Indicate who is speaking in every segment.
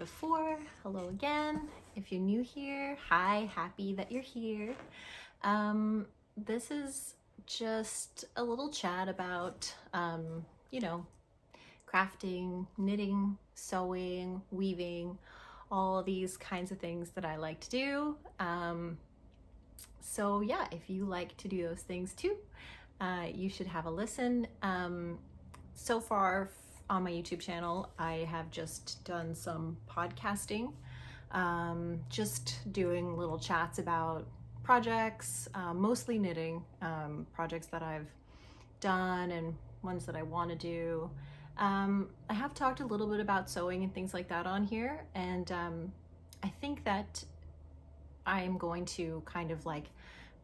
Speaker 1: before, hello again. If you're new here, hi, happy that you're here. This is just a little chat about, crafting, knitting, sewing, weaving, all these kinds of things that I like to do. So yeah, if you like to do those things too, you should have a listen. So far on my YouTube channel, I have just done some podcasting, just doing little chats about projects, mostly knitting, projects that I've done and ones that I want to do. I have talked a little bit about sewing and things like that on here, and I think that I'm going to kind of like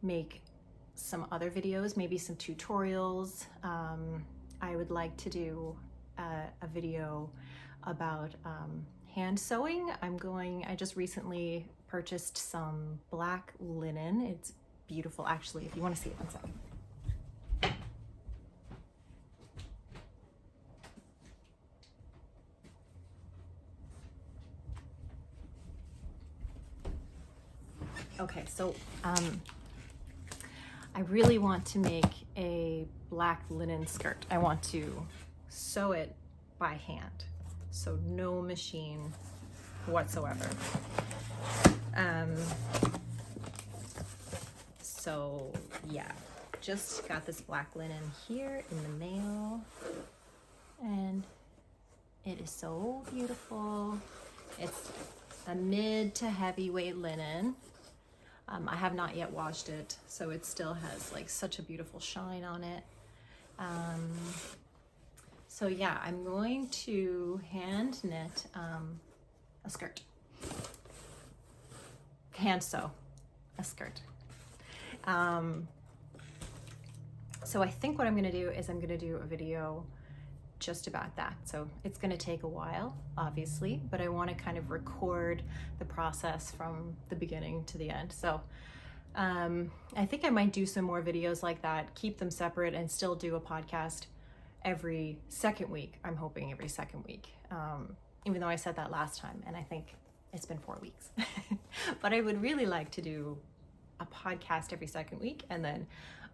Speaker 1: make some other videos, maybe some tutorials. I would like to do a video about hand sewing. I just recently purchased some black linen. It's beautiful, actually, if you want to see it, one second. Okay, so I really want to make a black linen skirt. I want to sew it by hand, so no machine whatsoever. So yeah, just got this black linen here in the mail, and it is so beautiful. It's a mid to heavyweight linen. I have not yet washed it, so it still has like such a beautiful shine on it. So yeah, I'm going to hand knit a skirt. Hand sew a skirt. So I think what I'm gonna do is I'm gonna do a video just about that. So it's gonna take a while, obviously, but I wanna kind of record the process from the beginning to the end. So I think I might do some more videos like that, keep them separate, and still do a podcast every second week. I'm hoping every second week, even though I said that last time, and I think it's been 4 weeks. But I would really like to do a podcast every second week, and then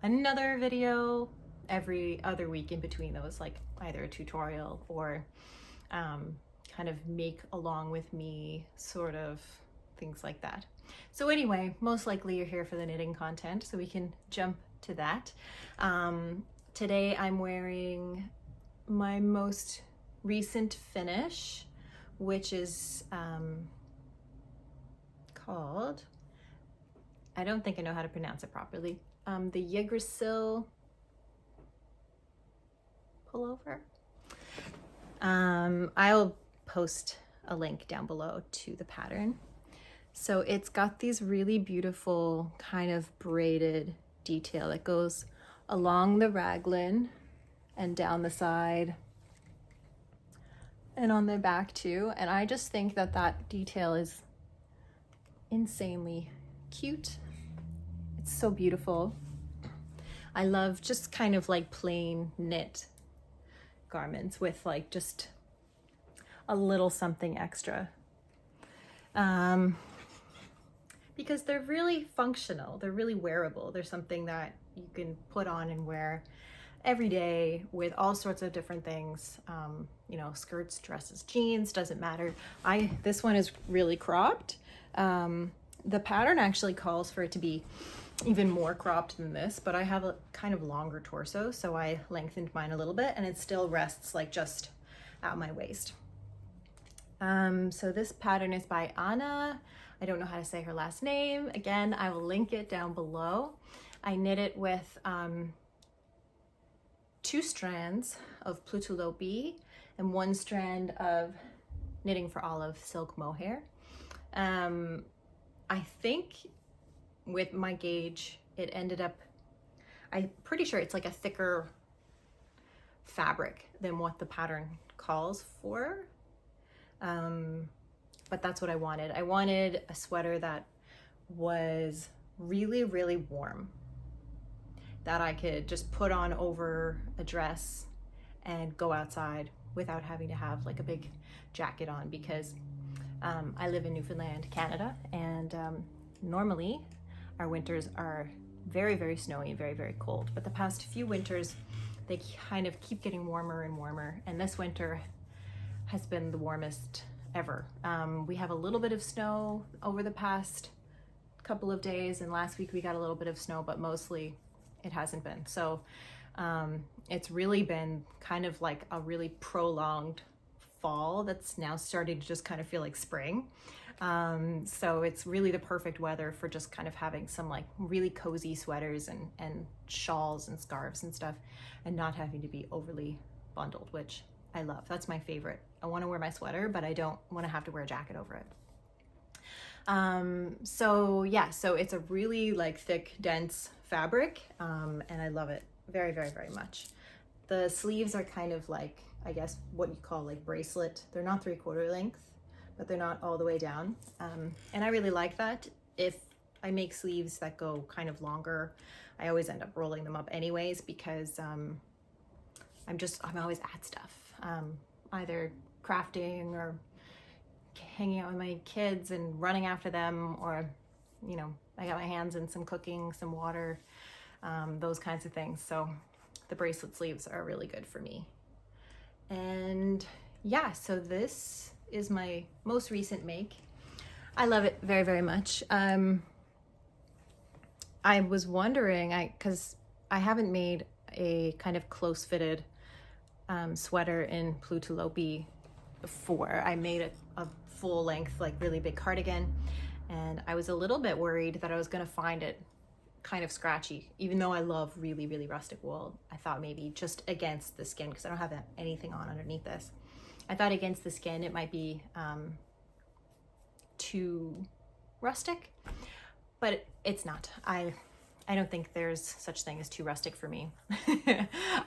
Speaker 1: another video every other week in between those, like either a tutorial or kind of make along with me sort of things like that. So anyway, most likely you're here for the knitting content, so we can jump to that. Today I'm wearing my most recent finish, which is called, I don't think I know how to pronounce it properly, the Yggdrasil Pullover. I'll post a link down below to the pattern. So it's got these really beautiful kind of braided detail that goes along the raglan and down the side and on the back too. And I just think that that detail is insanely cute. It's so beautiful. I love just kind of like plain knit garments with like just a little something extra, because they're really functional, they're really wearable, they're something that you can put on and wear every day with all sorts of different things, skirts, dresses, jeans, doesn't matter. This one is really cropped. The pattern actually calls for it to be even more cropped than this, but I have a kind of longer torso, so I lengthened mine a little bit, and it still rests like just at my waist. So this pattern is by Anna. I don't know how to say her last name. Again, I will link it down below. I knit it with 2 strands of Plotulopi and 1 strand of Knitting for Olive silk mohair. I think with my gauge, it ended up, I'm pretty sure it's like a thicker fabric than what the pattern calls for. But that's what I wanted. I wanted a sweater that was really, really warm, that I could just put on over a dress and go outside without having to have like a big jacket on, because I live in Newfoundland, Canada, and normally our winters are very, very snowy and very, very cold. But the past few winters, they kind of keep getting warmer and warmer. And this winter has been the warmest ever. We have a little bit of snow over the past couple of days, and last week we got a little bit of snow, but mostly it hasn't been. So it's really been kind of like a really prolonged fall that's now starting to just kind of feel like spring. So it's really the perfect weather for just kind of having some like really cozy sweaters and shawls and scarves and stuff, and not having to be overly bundled, which I love. That's my favorite. I want to wear my sweater, but I don't want to have to wear a jacket over it. So yeah, so it's a really like thick, dense fabric, and I love it very, very, very much. The sleeves are kind of like, I guess what you call like bracelet. They're not 3/4 length, but they're not all the way down. And I really like that. If I make sleeves that go kind of longer, I always end up rolling them up anyways, because I'm always at stuff, either crafting or hanging out with my kids and running after them, or, you know, I got my hands in some cooking, some water, those kinds of things. So the bracelet sleeves are really good for me. And yeah, so this is my most recent make. I love it very, very much. I was wondering, because I haven't made a kind of close fitted sweater in Plotulopi before. I made a full length, like really big cardigan, and I was a little bit worried that I was going to find it kind of scratchy, even though I love really, really rustic wool. I thought maybe just against the skin, because I don't have anything on underneath this, I thought against the skin it might be too rustic, but it's not. I don't think there's such thing as too rustic for me.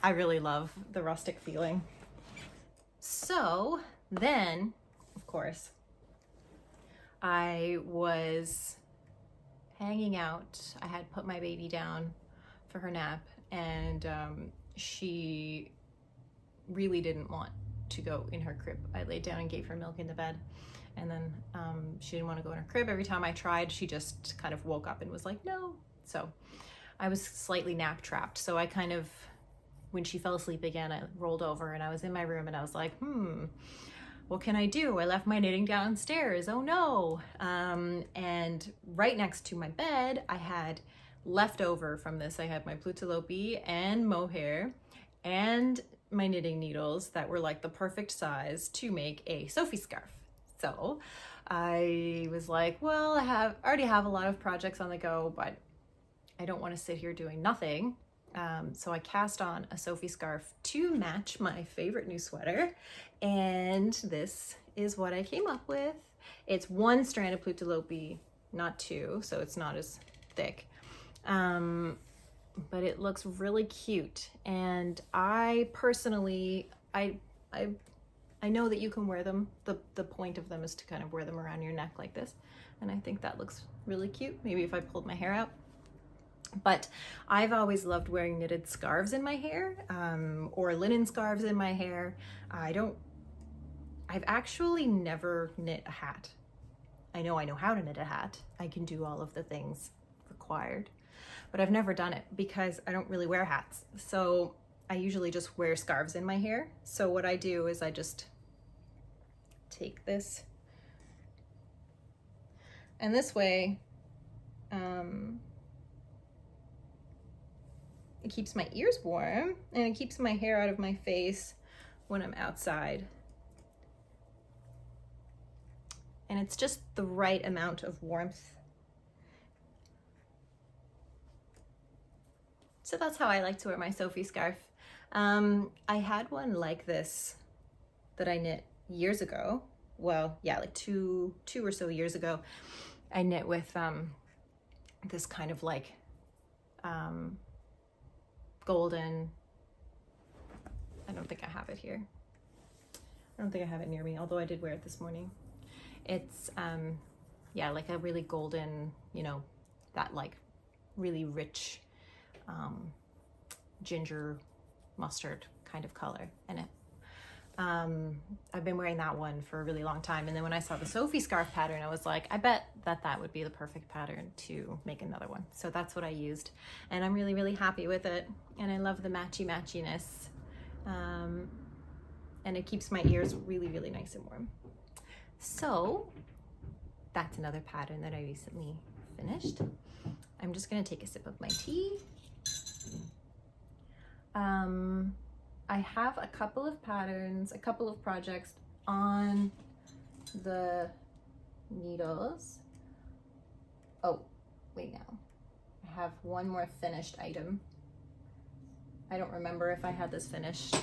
Speaker 1: I really love the rustic feeling. So then, of course, I was hanging out. I had put my baby down for her nap, and she really didn't want to go in her crib. I laid down and gave her milk in the bed, and then she didn't want to go in her crib. Every time I tried, she just kind of woke up and was like, no. So I was slightly nap trapped. So I kind of, when she fell asleep again, I rolled over and I was in my room and I was like, what can I do? I left my knitting downstairs. Oh no. And right next to my bed, I had leftover from this. I had my Plotulopi and mohair and my knitting needles that were like the perfect size to make a Sophie scarf. So I was like, well, I already have a lot of projects on the go, but I don't want to sit here doing nothing. So I cast on a Sophie scarf to match my favorite new sweater, and this is what I came up with. It's one strand of Plotulopi, not two, so it's not as thick, but it looks really cute. And I personally, I know that you can wear them. The point of them is to kind of wear them around your neck like this, and I think that looks really cute. Maybe if I pulled my hair out. But I've always loved wearing knitted scarves in my hair, or linen scarves in my hair. I've actually never knit a hat. I know how to knit a hat. I can do all of the things required, but I've never done it because I don't really wear hats. So I usually just wear scarves in my hair. So what I do is I just take this, and this way, it keeps my ears warm and it keeps my hair out of my face when I'm outside. And it's just the right amount of warmth. So that's how I like to wear my Sophie scarf. I had one like this that I knit years ago. Well, yeah, like two or so years ago. I knit with this kind of like golden, I don't think I have it here. I don't think I have it near me, although I did wear it this morning. It's, yeah, like a really golden, you know, that like really rich ginger mustard kind of color in it. I've been wearing that one for a really long time. And then when I saw the Sophie scarf pattern, I was like, I bet that would be the perfect pattern to make another one. So that's what I used. And I'm really, really happy with it. And I love the matchiness. And it keeps my ears really, really nice and warm. So that's another pattern that I recently finished. I'm just gonna take a sip of my tea. I have a couple of patterns, a couple of projects on the needles. Oh, wait now. I have one more finished item. I don't remember if I had this finished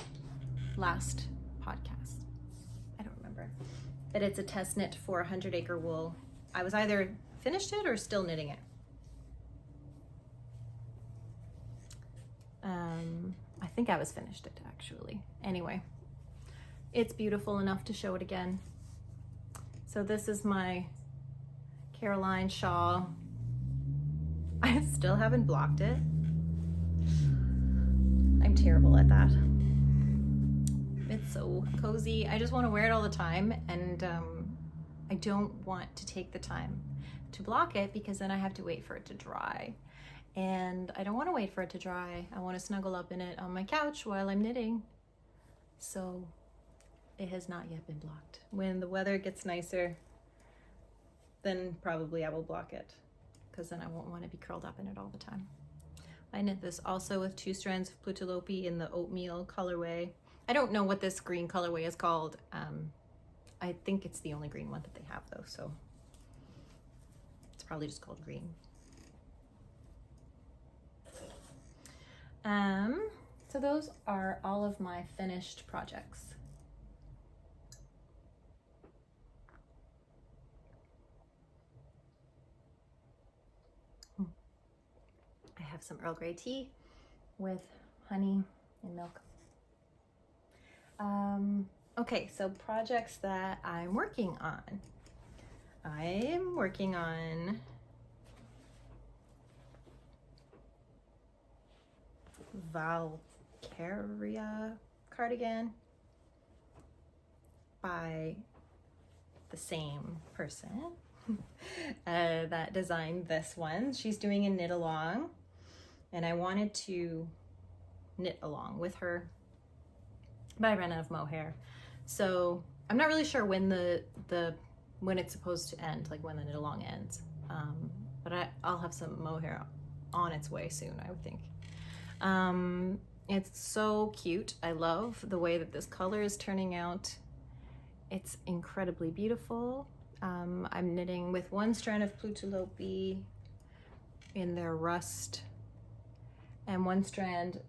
Speaker 1: last podcast. I don't remember. But it's a test knit for 100 acre wool. I was either finished it or still knitting it. I think I was finished it actually. Anyway, it's beautiful enough to show it again. So this is my Caroline shawl. I still haven't blocked it. I'm terrible at that. It's so cozy. I just want to wear it all the time, and I don't want to take the time to block it because then I have to wait for it to dry. And I don't want to wait for it to dry. I want to snuggle up in it on my couch while I'm knitting. So it has not yet been blocked. When the weather gets nicer, then probably I will block it because then I won't want to be curled up in it all the time. I knit this also with 2 strands of Plotulopi in the oatmeal colorway. I don't know what this green colorway is called. I think it's the only green one that they have though, so it's probably just called green. So those are all of my finished projects. I have some Earl Grey tea with honey and milk. Okay, so projects that I'm working on. I am working on Valkyria Cardigan by the same person that designed this one. She's doing a knit along, and I wanted to knit along with her, but I ran out of mohair. So I'm not really sure when when it's supposed to end, like when the knit along ends. But I'll have some mohair on its way soon, I would think. It's so cute. I love the way that this color is turning out. It's incredibly beautiful. I'm knitting with 1 strand of Plotulopi in their rust and 1 strand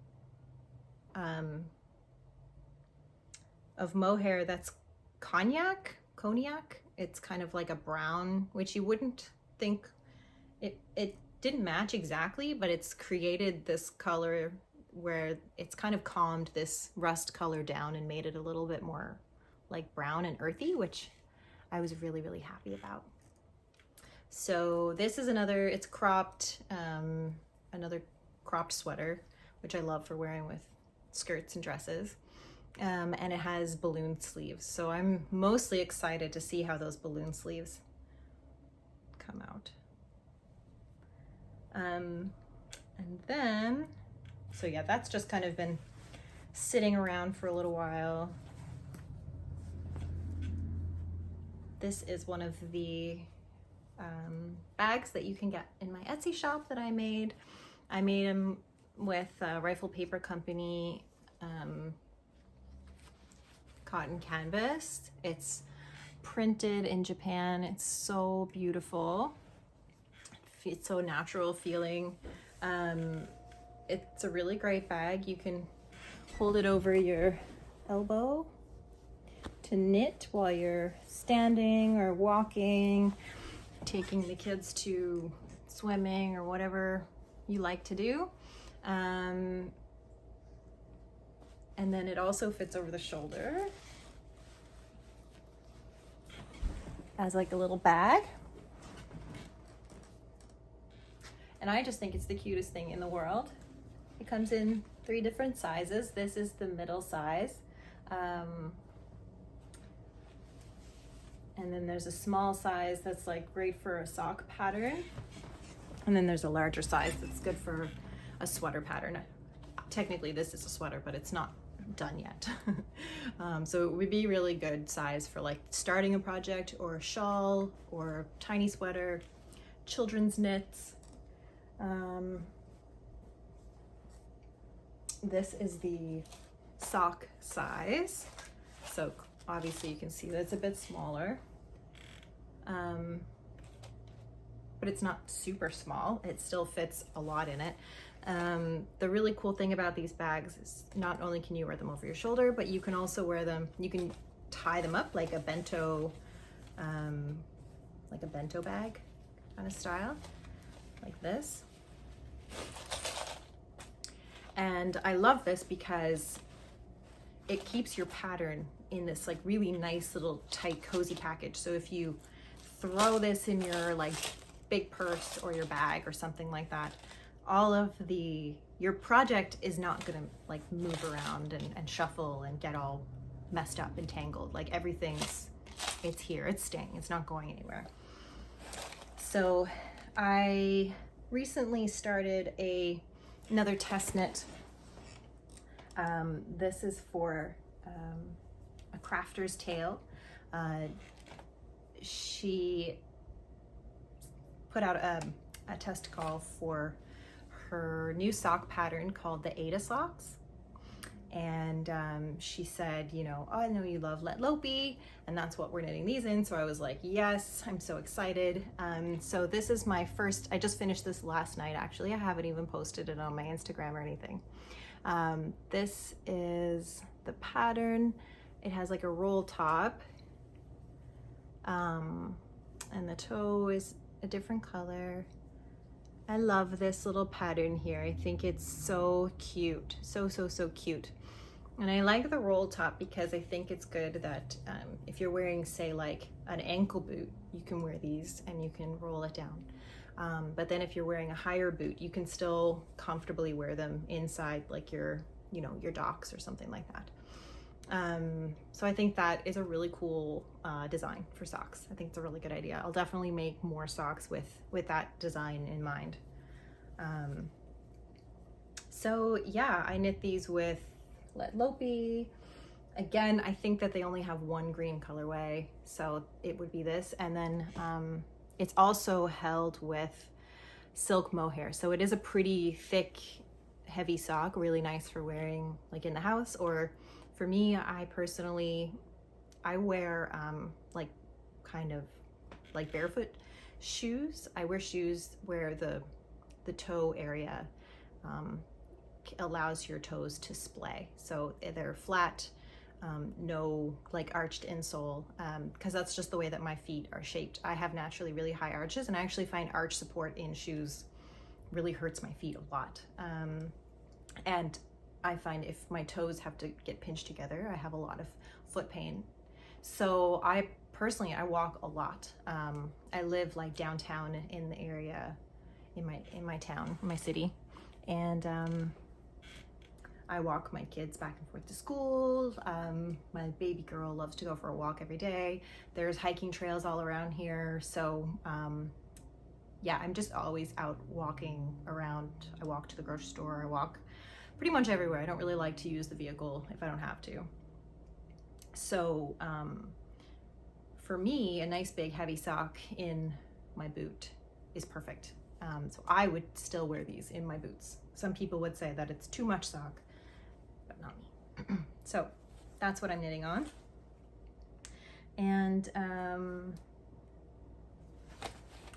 Speaker 1: of mohair that's cognac. It's kind of like a brown, which you wouldn't think it didn't match exactly, but it's created this color where it's kind of calmed this rust color down and made it a little bit more like brown and earthy, which I was really, really happy about. So this is it's cropped, another cropped sweater, which I love for wearing with skirts and dresses. And it has balloon sleeves. So I'm mostly excited to see how those balloon sleeves come out. And then, so yeah, that's just kind of been sitting around for a little while. This is one of the bags that you can get in my Etsy shop that I made. I made them with Rifle Paper Company cotton canvas. It's printed in Japan. It's so beautiful. It's so natural feeling. It's a really great bag. You can hold it over your elbow to knit while you're standing or walking, taking the kids to swimming or whatever you like to do. And then it also fits over the shoulder as like a little bag. And I just think it's the cutest thing in the world. It comes in 3 different sizes. This is the middle size. And then there's a small size that's like great for a sock pattern. And then there's a larger size that's good for a sweater pattern. Technically this is a sweater, but it's not done yet. So it would be really good size for like starting a project or a shawl or a tiny sweater, children's knits. This is the sock size. So obviously you can see that it's a bit smaller. But it's not super small. It still fits a lot in it. The really cool thing about these bags is not only can you wear them over your shoulder, but you can also wear them, you can tie them up like a bento bag kind of style, like this. And I love this because it keeps your pattern in this like really nice little tight cozy package. So if you throw this in your like big purse or your bag or something like that, all of your project is not gonna like move around and shuffle and get all messed up and tangled. Like it's here, it's staying, it's not going anywhere. So I recently started another test knit. This is for a crafter's tale. She put out a test call for her new sock pattern called the Ada socks. And she said, you know, oh, I know you love Lettlopi, and that's what we're knitting these in. So I was like, yes, I'm so excited. So this is my first, I just finished this last night, actually. I haven't even posted it on my Instagram or anything. This is the pattern. It has like a roll top. And the toe is a different color. I love this little pattern here. I think it's so cute. So cute. And I like the roll top because I think it's good that if you're wearing, say, like an ankle boot, you can wear these and you can roll it down. But then if you're wearing a higher boot, you can still comfortably wear them inside like your docks or something like that. So I think that is a really cool design for socks. I think it's a really good idea. I'll definitely make more socks with that design in mind. So yeah, I knit these with Lettlopi. Again, I think that they only have one green colorway, so it would be this. And then it's also held with silk mohair. So it is a pretty thick, heavy sock, really nice for wearing like in the house, or for me, I wear like kind of like barefoot shoes. I wear shoes where the toe area allows your toes to splay. So they're flat, no like arched insole, because that's just the way that my feet are shaped. I have naturally really high arches, and I actually find arch support in shoes really hurts my feet a lot. And I find if my toes have to get pinched together, I have a lot of foot pain. So I personally walk a lot. I live like downtown in the area, in my town, my city, and I walk my kids back and forth to school. My baby girl loves to go for a walk every day. There's hiking trails all around here. So yeah, I'm just always out walking around. I walk to the grocery store. I walk pretty much everywhere. I don't really like to use the vehicle if I don't have to. So for me, a nice big heavy sock in my boot is perfect. So I would still wear these in my boots. Some people would say that it's too much sock, but not me. So that's what I'm knitting on. And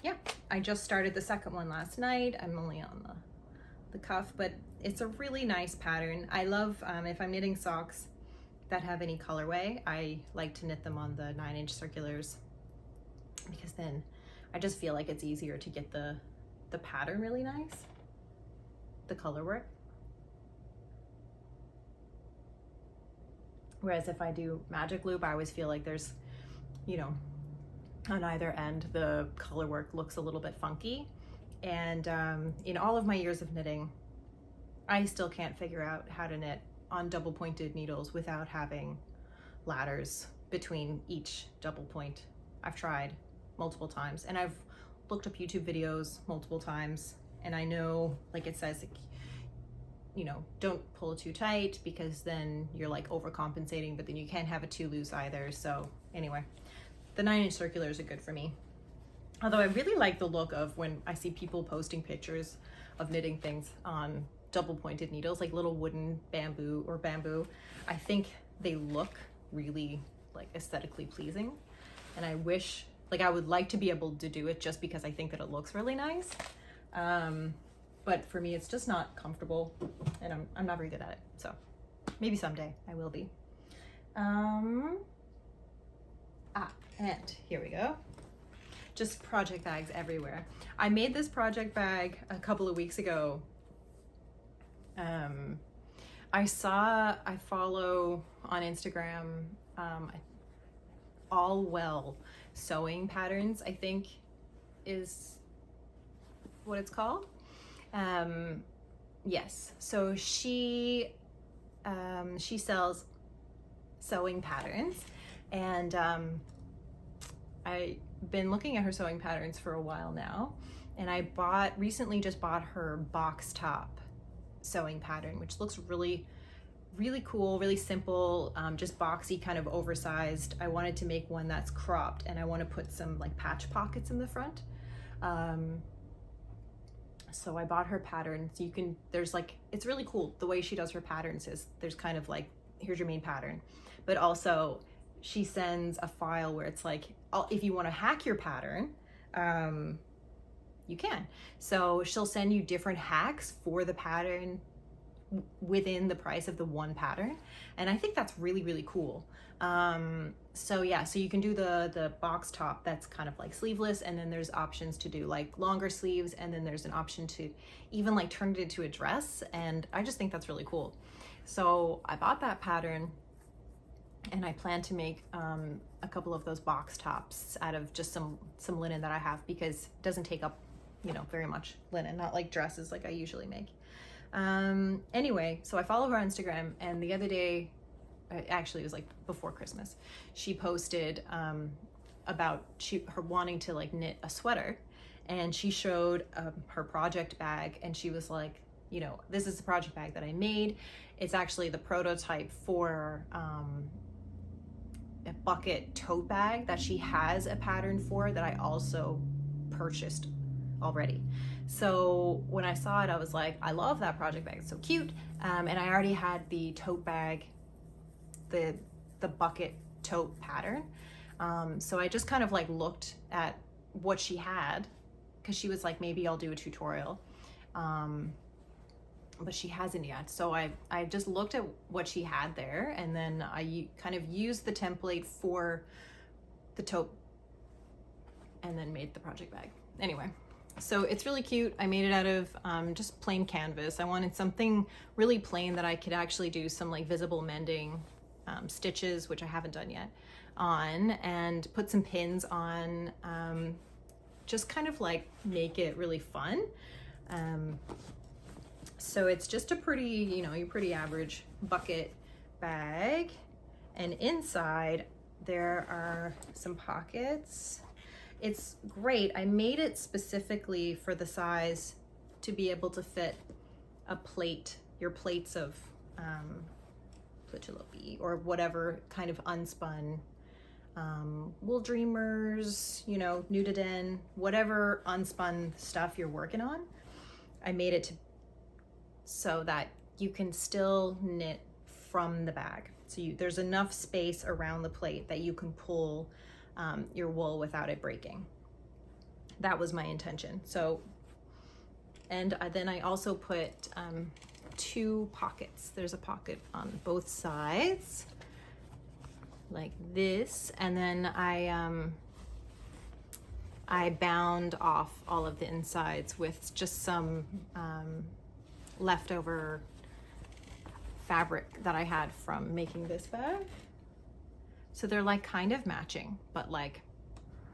Speaker 1: yeah, I just started the second one last night. I'm only on the cuff, but it's a really nice pattern. I love if I'm knitting socks that have any colorway, I like to knit them on the 9-inch circulars, because then I just feel like it's easier to get the pattern really nice, the color work. Whereas if I do magic loop, I always feel like there's, you know, on either end, the color work looks a little bit funky. And in all of my years of knitting, I still can't figure out how to knit on double pointed needles without having ladders between each double point I've tried multiple times, and I've looked up YouTube videos multiple times, and I know, like it says, you know, don't pull it too tight because then you're like overcompensating, but then you can't have it too loose either. So anyway, the 9-inch circulars are good for me. Although I really like the look of when I see people posting pictures of knitting things on double pointed needles, like little wooden bamboo. I think they look really like aesthetically pleasing, and I wish, like, I would like to be able to do it just because I think that it looks really nice. But for me, it's just not comfortable, and I'm not very good at it. So maybe someday I will be. And here we go. Just project bags everywhere. I made this project bag a couple of weeks ago. I follow on Instagram, All Well Sewing Patterns, I think is what it's called. Yes, so she sells sewing patterns, and I've been looking at her sewing patterns for a while now, and I recently just bought her box top sewing pattern, which looks really cool, really simple, just boxy, kind of oversized. I wanted to make one that's cropped, and I want to put some like patch pockets in the front. So I bought her pattern. So it's really cool. The way she does her patterns is there's kind of like, here's your main pattern, but also she sends a file where it's like, if you want to hack your pattern, you can. So she'll send you different hacks for the pattern within the price of the one pattern. And I think that's really cool. So yeah, so you can do the box top that's kind of like sleeveless, and then there's options to do like longer sleeves, and then there's an option to even like turn it into a dress, and I just think that's really cool. So I bought that pattern, and I plan to make a couple of those box tops out of just some linen that I have, because it doesn't take up, you know, very much linen, not like dresses like I usually make. Anyway, so I follow her on Instagram, and the other day, actually it was like before Christmas, she posted about her wanting to like knit a sweater, and she showed her project bag, and she was like, you know, this is the project bag that I made. It's actually the prototype for a bucket tote bag that she has a pattern for that I also purchased already. So when I saw it, I was like, I love that project bag, it's so cute. And I already had the tote bag, the bucket tote pattern. So I just kind of like looked at what she had, because she was like, maybe I'll do a tutorial. But she hasn't yet. So I just looked at what she had there, and then I kind of used the template for the tote and then made the project bag. Anyway, so it's really cute. I made it out of just plain canvas. I wanted something really plain that I could actually do some like visible mending stitches, which I haven't done yet, on, and put some pins on, just kind of like make it really fun. So it's just a pretty, you know, your pretty average bucket bag, and inside there are some pockets. It's great. I made it specifically for the size to be able to fit a plate, your plates of Plotulopi or whatever kind of unspun Wooldreamers, you know, Nudiden, whatever unspun stuff you're working on. I made it so that you can still knit from the bag. So there's enough space around the plate that you can pull your wool without it breaking. That was my intention. So, and then I also put 2 pockets. There's a pocket on both sides like this, and then I bound off all of the insides with just some leftover fabric that I had from making this bag. So they're like kind of matching, but like,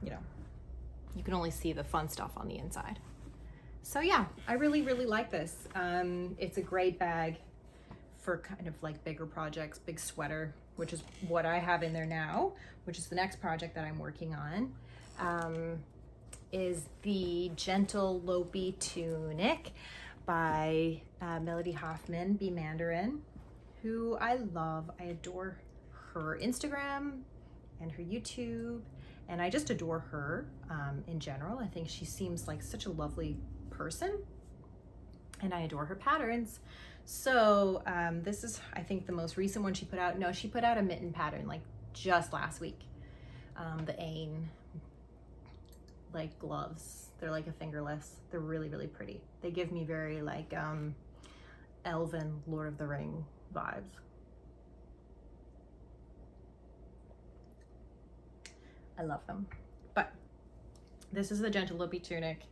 Speaker 1: you know, you can only see the fun stuff on the inside. So yeah, I really like this. It's a great bag for kind of like bigger projects, big sweater, which is what I have in there now, which is the next project that I'm working on, is the Gentle Lopi Tunic by Melody Hoffmann, Be Mandarin, who I love. I adore her Instagram and her YouTube, and I just adore her in general. I think she seems like such a lovely person, and I adore her patterns. So this is, I think, the most recent one she put out. No, she put out a mitten pattern like just last week. The Ain like gloves. They're like a fingerless. They're really, really pretty. They give me very like elven Lord of the Ring vibes. I love them. But this is the Gentle Lopi Tunic.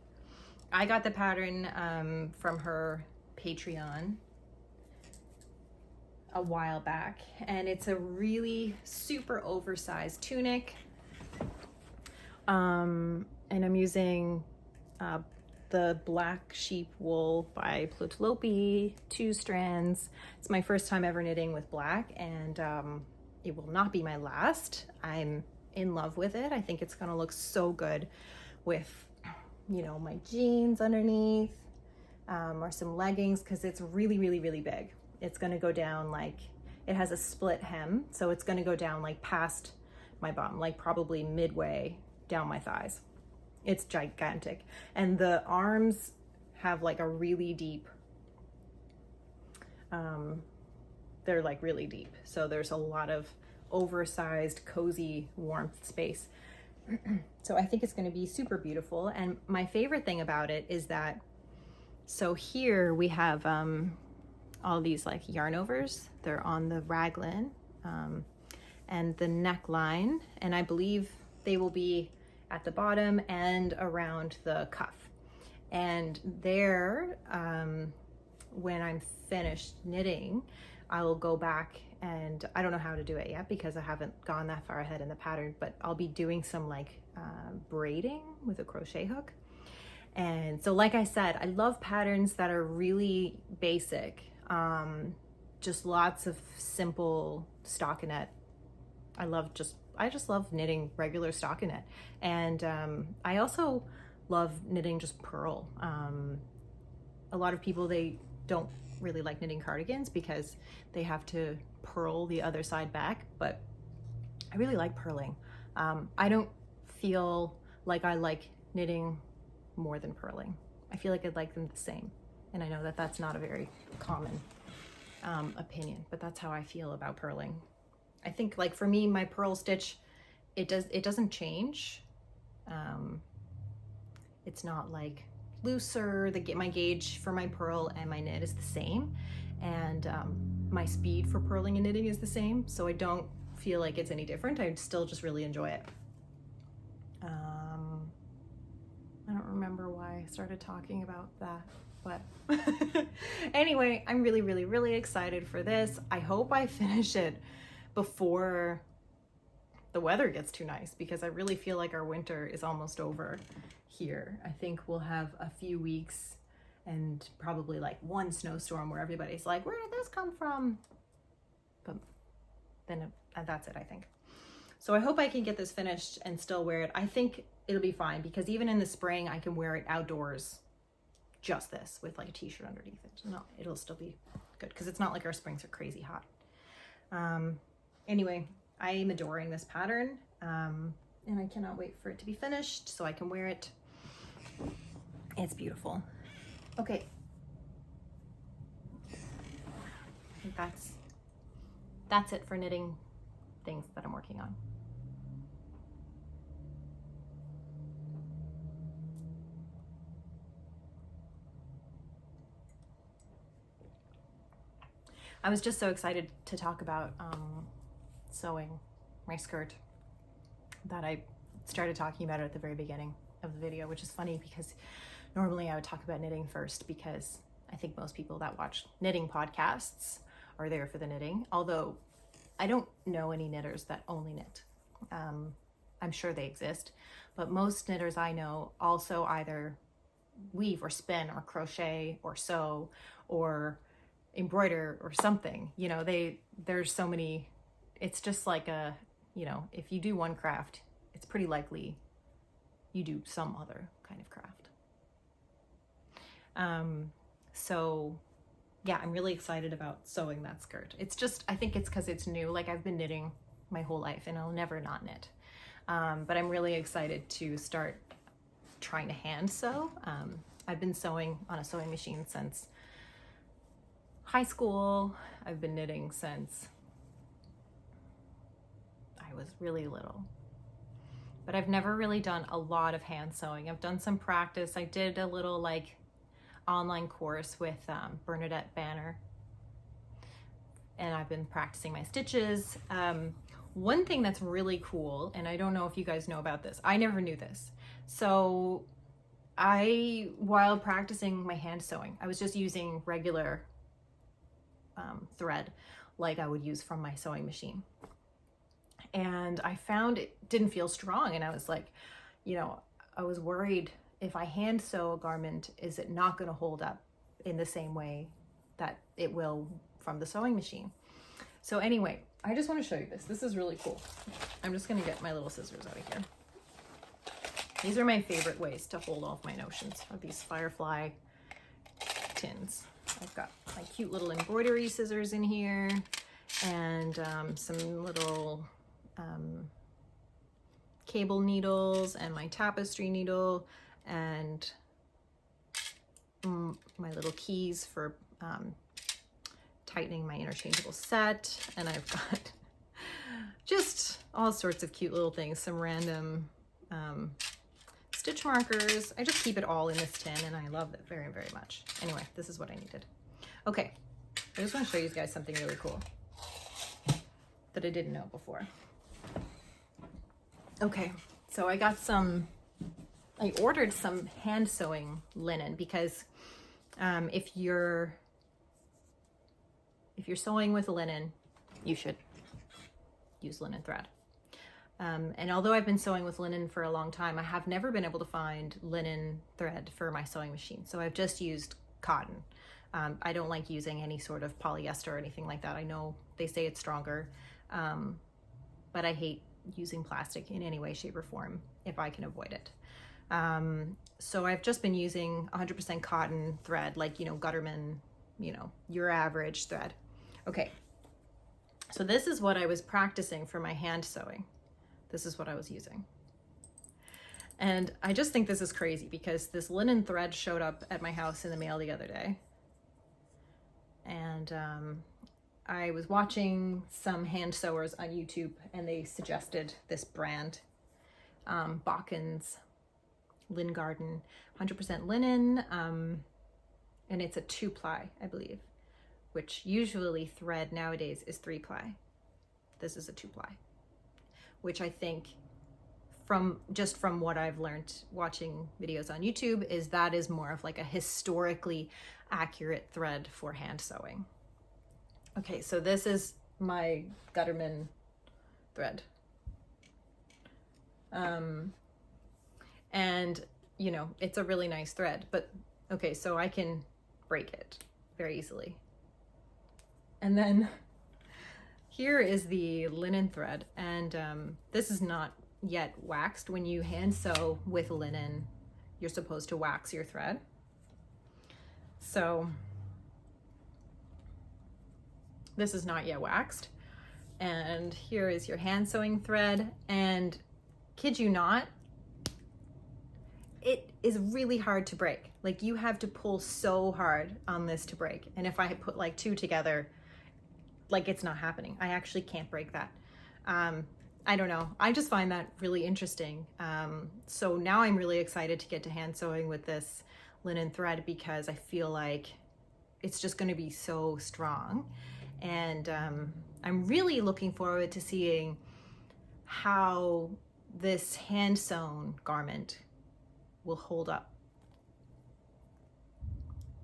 Speaker 1: I got the pattern from her Patreon a while back, and it's a really super oversized tunic. And I'm using the black sheep wool by Plotulopi, 2 strands. It's my first time ever knitting with black, and it will not be my last. I'm in love with it. I think it's gonna look so good with, you know, my jeans underneath, or some leggings, because it's really, really, really big. It's gonna go down like, it has a split hem, so it's gonna go down like past my bum, like probably midway down my thighs. It's gigantic. And the arms have like a really deep, they're like really deep. So there's a lot of oversized, cozy, warmth space. So I think it's gonna be super beautiful. And my favorite thing about it is that, so here we have all these like yarn overs. They're on the raglan and the neckline, and I believe they will be at the bottom and around the cuff. And there, when I'm finished knitting, I will go back, and I don't know how to do it yet because I haven't gone that far ahead in the pattern, but I'll be doing some like braiding with a crochet hook. And so, like I said, I love patterns that are really basic, just lots of simple stockinette. I just love knitting regular stockinette. And I also love knitting just purl. A lot of people, they don't really like knitting cardigans because they have to purl the other side back, but I really like purling. I don't feel like I like knitting more than purling. I feel like I'd like them the same. And I know that that's not a very common opinion, but that's how I feel about purling. I think, like, for me, my purl stitch, it doesn't change. It's not like looser. My gauge for my purl and my knit is the same, and my speed for purling and knitting is the same, so I don't feel like it's any different. I still just really enjoy it. I don't remember why I started talking about that, but anyway, I'm really, really, really excited for this. I hope I finish it before the weather gets too nice, because I really feel like our winter is almost over here. I think we'll have a few weeks and probably like one snowstorm where everybody's like, where did this come from? But then that's it, I think. So I hope I can get this finished and still wear it. I think it'll be fine, because even in the spring I can wear it outdoors, just this, with like a t-shirt underneath it. No, it'll still be good, because it's not like our springs are crazy hot. Anyway, I am adoring this pattern, and I cannot wait for it to be finished so I can wear it. It's beautiful. Okay, I think that's it for knitting things that I'm working on. I was just so excited to talk about sewing my skirt that I started talking about it at the very beginning of the video, which is funny because normally I would talk about knitting first, because I think most people that watch knitting podcasts are there for the knitting, although I don't know any knitters that only knit. I'm sure they exist, but most knitters I know also either weave or spin or crochet or sew or embroider or something. You know, there's so many, it's just like a, you know, if you do one craft, it's pretty likely you do some other kind of craft. So yeah, I'm really excited about sewing that skirt. It's just, I think it's because it's new. Like, I've been knitting my whole life and I'll never not knit. But I'm really excited to start trying to hand sew. I've been sewing on a sewing machine since high school. I've been knitting since I was really little. But I've never really done a lot of hand sewing. I've done some practice. I did a little like online course with Bernadette Banner, and I've been practicing my stitches. One thing that's really cool, and I don't know if you guys know about this, I never knew this. So while practicing my hand sewing, I was just using regular thread like I would use from my sewing machine. And I found it didn't feel strong, and I was like, you know, I was worried, if I hand sew a garment, is it not going to hold up in the same way that it will from the sewing machine? So anyway, I just want to show you this. This is really cool. I'm just going to get my little scissors out of here. These are my favorite ways to hold all of my notions, are these firefly tins. I've got my cute little embroidery scissors in here, and some little cable needles, and my tapestry needle, and my little keys for tightening my interchangeable set. And I've got just all sorts of cute little things, some random stitch markers. I just keep it all in this tin, and I love it very, very much. Anyway, this is what I needed. Okay, I just want to show you guys something really cool that I didn't know before. Okay, so I ordered some hand sewing linen, because if you're sewing with linen, you should use linen thread. And although I've been sewing with linen for a long time, I have never been able to find linen thread for my sewing machine. So I've just used cotton. I don't like using any sort of polyester or anything like that. I know they say it's stronger, but I hate using plastic in any way, shape, or form if I can avoid it. So I've just been using 100% cotton thread, like, you know, Gutterman, you know, your average thread. Okay, so this is what I was practicing for my hand sewing. This is what I was using. And I just think this is crazy, because this linen thread showed up at my house in the mail the other day. And I was watching some hand sewers on YouTube, and they suggested this brand, Bocken's Linen Garden, 100% linen, and it's a 2-ply, I believe, which usually thread nowadays is 3-ply. This is a 2-ply, which I think, from what I've learned watching videos on YouTube, is that is more of like a historically accurate thread for hand sewing. Okay, so this is my Gutterman thread. And, you know, it's a really nice thread, but okay, so I can break it very easily. And then here is the linen thread, and this is not yet waxed. When you hand sew with linen, you're supposed to wax your thread. So this is not yet waxed. And here is your hand sewing thread, and kid you not, it is really hard to break. Like, you have to pull so hard on this to break. And if I put like 2 together, like, it's not happening. I actually can't break that. I don't know. I just find that really interesting. So now I'm really excited to get to hand sewing with this linen thread, because I feel like it's just going to be so strong. And I'm really looking forward to seeing how this hand sewn garment will hold up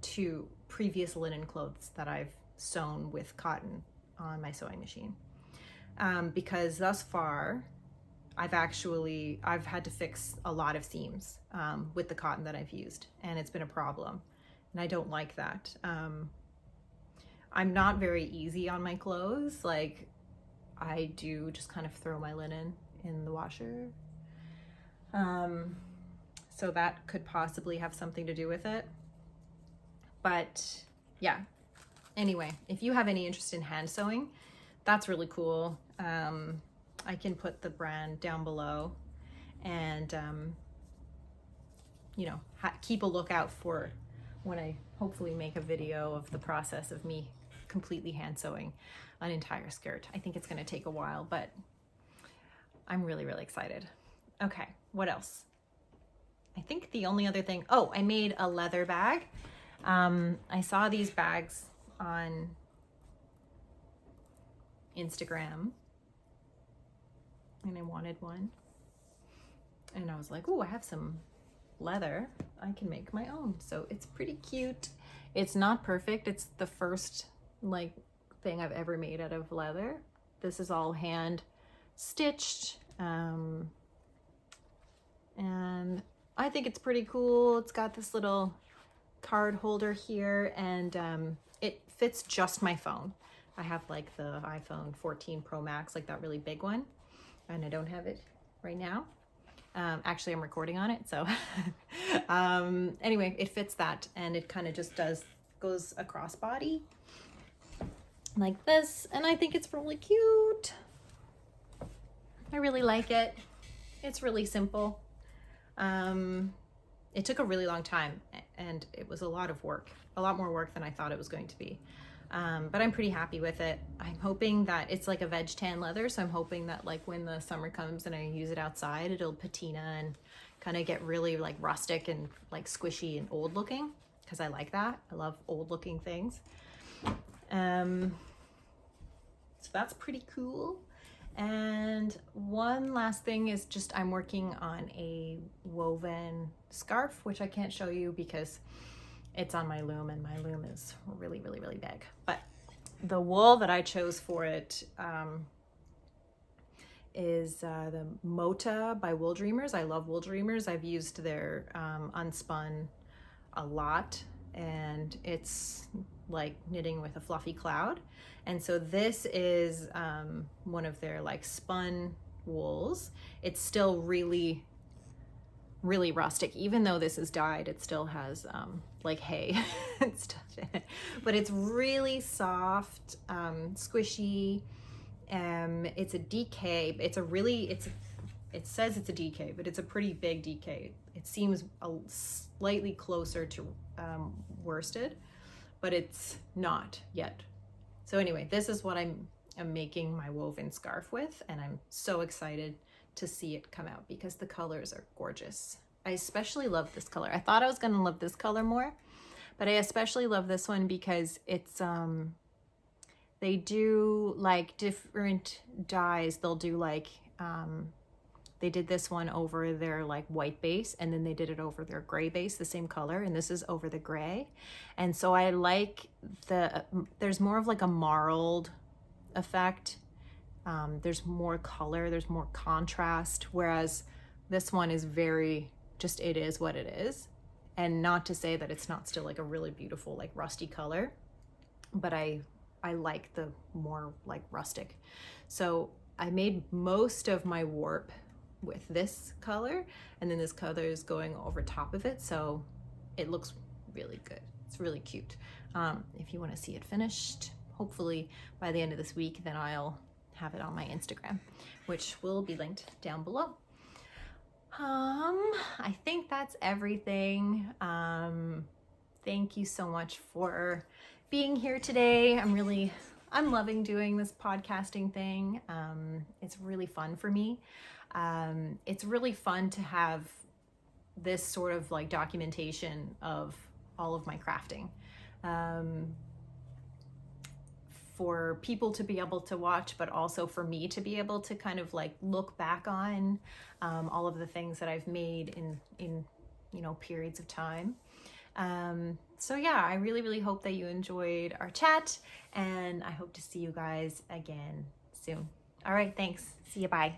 Speaker 1: to previous linen clothes that I've sewn with cotton on my sewing machine. Because thus far, I've had to fix a lot of seams with the cotton that I've used, and it's been a problem, and I don't like that. I'm not very easy on my clothes. Like, I do just kind of throw my linen in the washer. So that could possibly have something to do with it. But yeah, anyway, if you have any interest in hand sewing, that's really cool. I can put the brand down below, and you know, keep a lookout for when I hopefully make a video of the process of me completely hand sewing an entire skirt. I think it's going to take a while, but I'm really, really excited. Okay, what else? I think the only other thing, oh, I made a leather bag. I saw these bags on Instagram and I wanted one. And I was like, oh, I have some leather. I can make my own. So it's pretty cute. It's not perfect. It's the first like thing I've ever made out of leather. This is all hand stitched. And I think it's pretty cool. It's got this little card holder here, and it fits just my phone. I have like the iPhone 14 Pro Max, like that really big one, and I don't have it right now. Actually, I'm recording on it, so anyway, it fits that, and it kind of just goes across body like this, and I think it's really cute. I really like it. It's really simple. It took a really long time, and it was a lot of work, a lot more work than I thought it was going to be. But I'm pretty happy with it. I'm hoping that it's like a veg tan leather, so I'm hoping that like when the summer comes and I use it outside, it'll patina and kind of get really like rustic and like squishy and old looking, because I like that. I love old looking things. So that's pretty cool. And one last thing is just I'm working on a woven scarf, which I can't show you because it's on my loom, and my loom is really, really, really big. But the wool that I chose for it is the Mota by Wooldreamers. I love Wooldreamers. I've used their unspun a lot, and it's like knitting with a fluffy cloud. And so this is one of their like spun wools. It's still really, really rustic. Even though this is dyed, it still has like hay and stuff in it. But it's really soft, squishy. It's a DK. It says it's a DK, but it's a pretty big DK. It seems slightly closer to worsted, but it's not yet. So anyway, this is what I'm making my woven scarf with, and I'm so excited to see it come out because the colors are gorgeous. I especially love this color. I thought I was gonna love this color more, but I especially love this one because it's, they do like different dyes. They'll do like, they did this one over their like white base, and then they did it over their gray base, the same color, and this is over the gray. And so I like there's more of like a marled effect. There's more color, there's more contrast, whereas this one is very just, it is what it is. And not to say that it's not still like a really beautiful like rusty color, but I like the more like rustic. So I made most of my warp with this color, and then this color is going over top of it, so it looks really good. It's really cute. If you want to see it finished, hopefully by the end of this week, then I'll have it on my Instagram, which will be linked down below. I think that's everything. Thank you so much for being here today. I'm loving doing this podcasting thing. It's really fun for me. It's really fun to have this sort of like documentation of all of my crafting, for people to be able to watch, but also for me to be able to kind of like look back on all of the things that I've made in you know, periods of time. So yeah, I really, really hope that you enjoyed our chat, and I hope to see you guys again soon. All right, thanks. See you. Bye.